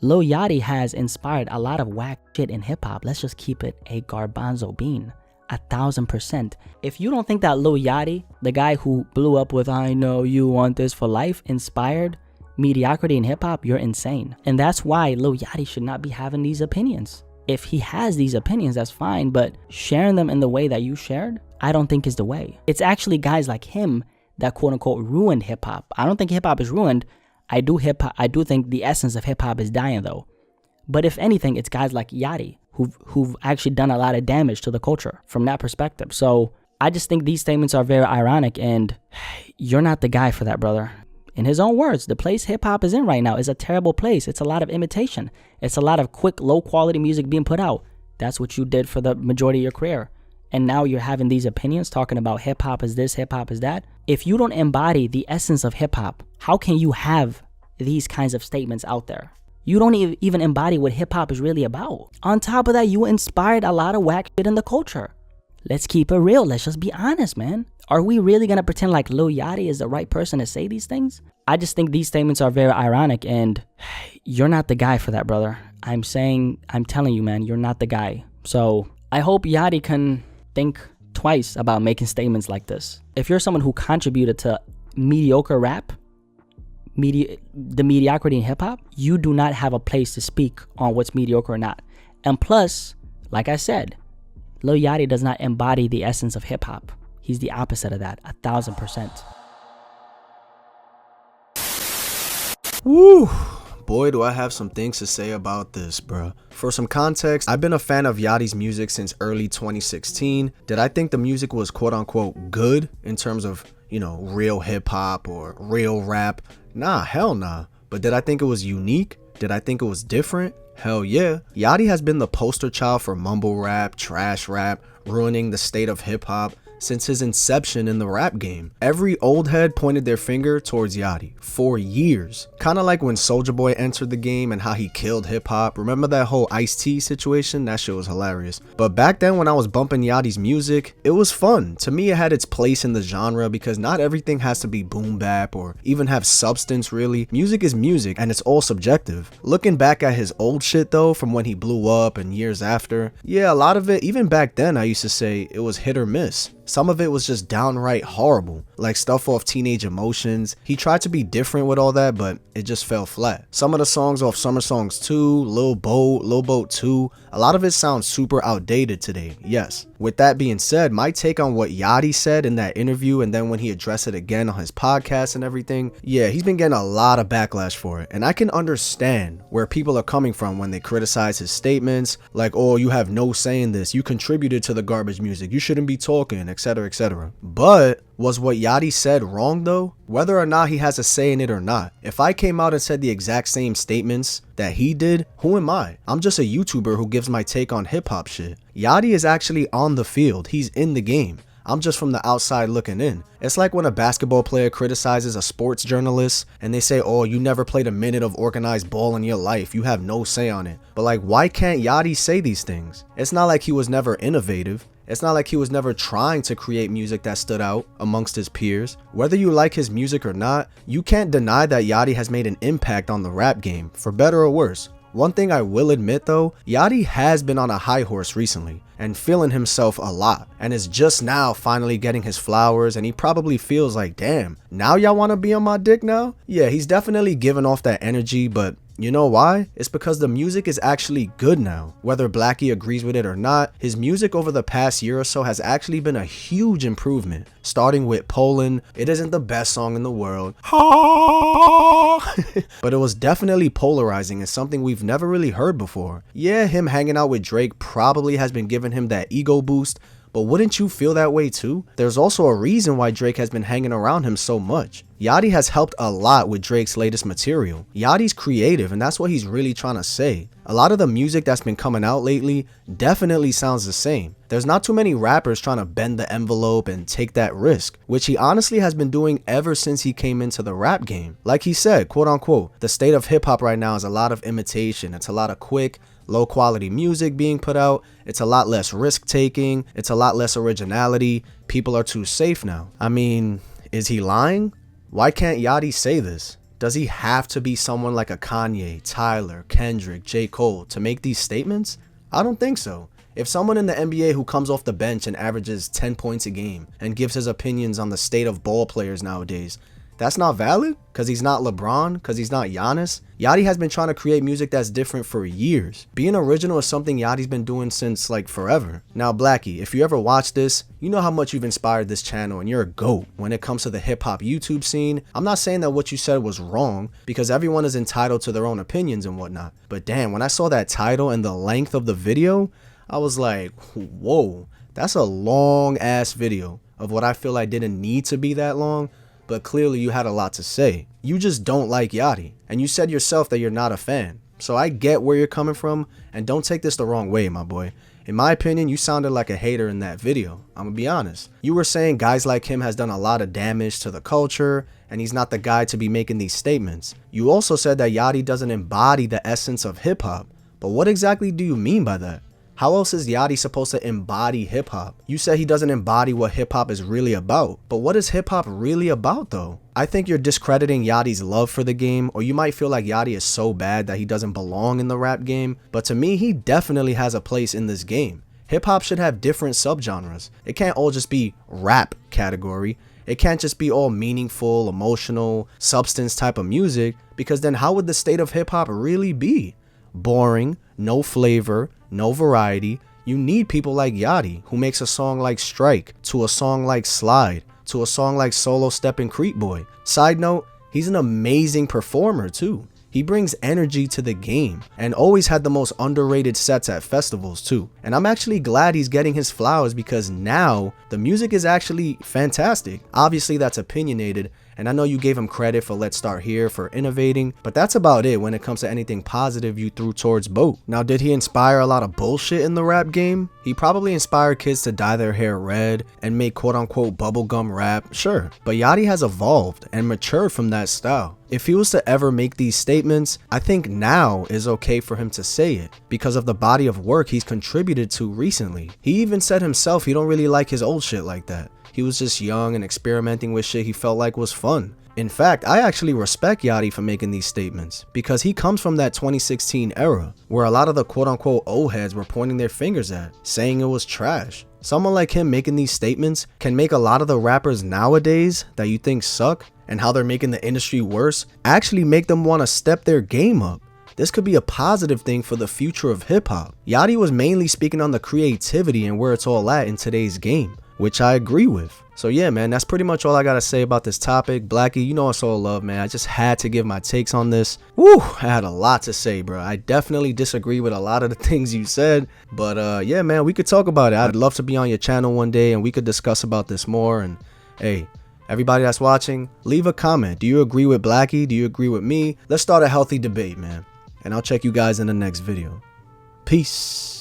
Lil Yachty has inspired a lot of whack shit in hip hop. Let's just keep it a garbanzo bean. 1000%. If you don't think that Lil Yachty, the guy who blew up with "I Know You Want This for Life," inspired mediocrity in hip hop, you're insane. And that's why Lil Yachty should not be having these opinions. If he has these opinions, that's fine, but sharing them in the way that you shared, I don't think is the way. It's actually guys like him that quote unquote ruined hip hop. I don't think hip hop is ruined. I do think the essence of hip hop is dying though. But if anything, it's guys like Yachty who've actually done a lot of damage to the culture from that perspective. So I just think these statements are very ironic, and you're not the guy for that, brother. In his own words, the place hip hop is in right now is a terrible place. It's a lot of imitation. It's a lot of quick, low quality music being put out. That's what you did for the majority of your career. And now you're having these opinions talking about hip hop is this, hip hop is that. If you don't embody the essence of hip hop, how can you have these kinds of statements out there? You don't even embody what hip hop is really about. On top of that, you inspired a lot of whack shit in the culture. Let's keep it real. Let's just be honest, man. Are we really going to pretend like Lil Yachty is the right person to say these things? I just think these statements are very ironic, and you're not the guy for that, brother. I'm telling you, man, you're not the guy. So I hope Yachty can think twice about making statements like this. If you're someone who contributed to mediocre rap, the mediocrity in hip hop, you do not have a place to speak on what's mediocre or not. And plus, like I said, Lil Yachty does not embody the essence of hip hop. He's the opposite of that, 1000%. Woo! Boy, do I have some things to say about this, bruh. For some context, I've been a fan of Yachty's music since early 2016. Did I think the music was quote unquote good in terms of, real hip hop or real rap? Nah, hell nah. But did I think it was unique? Did I think it was different? Hell yeah. Yachty has been the poster child for mumble rap, trash rap, ruining the state of hip hop since his inception in the rap game. Every old head pointed their finger towards Yachty for years. Kinda like when Soulja Boy entered the game and how he killed hip hop. Remember that whole Ice-T situation? That shit was hilarious. But back then when I was bumping Yachty's music, it was fun. To me, it had its place in the genre because not everything has to be boom bap or even have substance really. Music is music and it's all subjective. Looking back at his old shit though, from when he blew up and years after, yeah, a lot of it, even back then I used to say it was hit or miss. Some of it was just downright horrible, like stuff off Teenage Emotions. He tried to be different with all that, but it just fell flat. Some of the songs off Summer Songs 2, Lil Boat 2, a lot of it sounds super outdated today, yes. With that being said, my take on what Yachty said in that interview and then when he addressed it again on his podcast and everything, yeah, he's been getting a lot of backlash for it. And I can understand where people are coming from when they criticize his statements, like, oh, you have no say in this, you contributed to the garbage music, you shouldn't be talking, etc, etc. But was what Yachty said wrong though? Whether or not he has a say in it or not. If I came out and said the exact same statements that he did, who am I? I'm just a YouTuber who gives my take on hip hop shit. Yachty is actually on the field. He's in the game. I'm just from the outside looking in. It's like when a basketball player criticizes a sports journalist and they say, oh, you never played a minute of organized ball in your life, you have no say on it. But like, why can't Yachty say these things? It's not like he was never innovative. It's not like he was never trying to create music that stood out amongst his peers. Whether you like his music or not, you can't deny that Yachty has made an impact on the rap game, for better or worse. One thing I will admit though, Yachty has been on a high horse recently and feeling himself a lot and is just now finally getting his flowers, and he probably feels like, damn, now y'all want to be on my dick now? Yeah, he's definitely giving off that energy, but you know why? It's because the music is actually good now. Whether Blackie agrees with it or not, his music over the past year or so has actually been a huge improvement. Starting with Poland, it isn't the best song in the world, but it was definitely polarizing and something we've never really heard before. Yeah, him hanging out with Drake probably has been giving him that ego boost, but wouldn't you feel that way too? There's also a reason why Drake has been hanging around him so much. Yachty has helped a lot with Drake's latest material. Yachty's creative, and that's what he's really trying to say. A lot of the music that's been coming out lately definitely sounds the same. There's not too many rappers trying to bend the envelope and take that risk, which he honestly has been doing ever since he came into the rap game. Like he said, quote unquote, the state of hip hop right now is a lot of imitation. It's a lot of quick, low quality music being put out. It's a lot less risk taking. It's a lot less originality. People are too safe now. I mean, is he lying? Why can't Yachty say this? Does he have to be someone like a Kanye, Tyler, Kendrick, J. Cole to make these statements? I don't think so. If someone in the NBA who comes off the bench and averages 10 points a game and gives his opinions on the state of ball players nowadays, that's not valid? Because he's not LeBron? Because he's not Giannis? Yachty has been trying to create music that's different for years. Being original is something Yachty's been doing since like forever. Now Blackie, if you ever watch this, you know how much you've inspired this channel and you're a GOAT when it comes to the hip hop YouTube scene. I'm not saying that what you said was wrong because everyone is entitled to their own opinions and whatnot. But damn, when I saw that title and the length of the video, I was like, whoa, that's a long ass video of what I feel like didn't need to be that long. But clearly you had a lot to say. You just don't like Yachty, and you said yourself that you're not a fan. So I get where you're coming from, and don't take this the wrong way, my boy. In my opinion, you sounded like a hater in that video. I'm gonna be honest. You were saying guys like him has done a lot of damage to the culture, and he's not the guy to be making these statements. You also said that Yachty doesn't embody the essence of hip hop. But what exactly do you mean by that? How else is Yachty supposed to embody hip-hop? You said he doesn't embody what hip-hop is really about. But what is hip-hop really about though? I think you're discrediting Yachty's love for the game, or you might feel like Yachty is so bad that he doesn't belong in the rap game. But to me, he definitely has a place in this game. Hip-hop should have different subgenres. It can't all just be rap category. It can't just be all meaningful, emotional, substance type of music, because then how would the state of hip-hop really be? Boring, no flavor, no variety. You need people like Yachty, who makes a song like Strike, to a song like Slide, to a song like Solo Step and Creep Boy. Side note, he's an amazing performer too. He brings energy to the game and always had the most underrated sets at festivals too. And I'm actually glad he's getting his flowers because now the music is actually fantastic. Obviously that's opinionated, and I know you gave him credit for Let's Start Here for innovating, but that's about it when it comes to anything positive you threw towards Boat. Now, did he inspire a lot of bullshit in the rap game? He probably inspired kids to dye their hair red and make quote unquote bubblegum rap, sure. But Yachty has evolved and matured from that style. If he was to ever make these statements, I think now is okay for him to say it because of the body of work he's contributed to recently. He even said himself he don't really like his old shit like that. He was just young and experimenting with shit he felt like was fun. In fact, I actually respect Yachty for making these statements because he comes from that 2016 era where a lot of the quote-unquote old heads were pointing their fingers at, saying it was trash. Someone like him making these statements can make a lot of the rappers nowadays that you think suck and how they're making the industry worse actually make them want to step their game up. This could be a positive thing for the future of hip-hop. Yachty was mainly speaking on the creativity and where it's all at in today's game, which I agree with. So yeah, man, that's pretty much all I gotta say about this topic. Blackie, you know it's all love, man. I just had to give my takes on this. Woo, I had a lot to say, bro. I definitely disagree with a lot of the things you said, but yeah, man, we could talk about it. I'd love to be on your channel one day and we could discuss about this more. And hey, everybody that's watching, leave a comment. Do you agree with Blackie? Do you agree with me? Let's start a healthy debate, man. And I'll check you guys in the next video. Peace.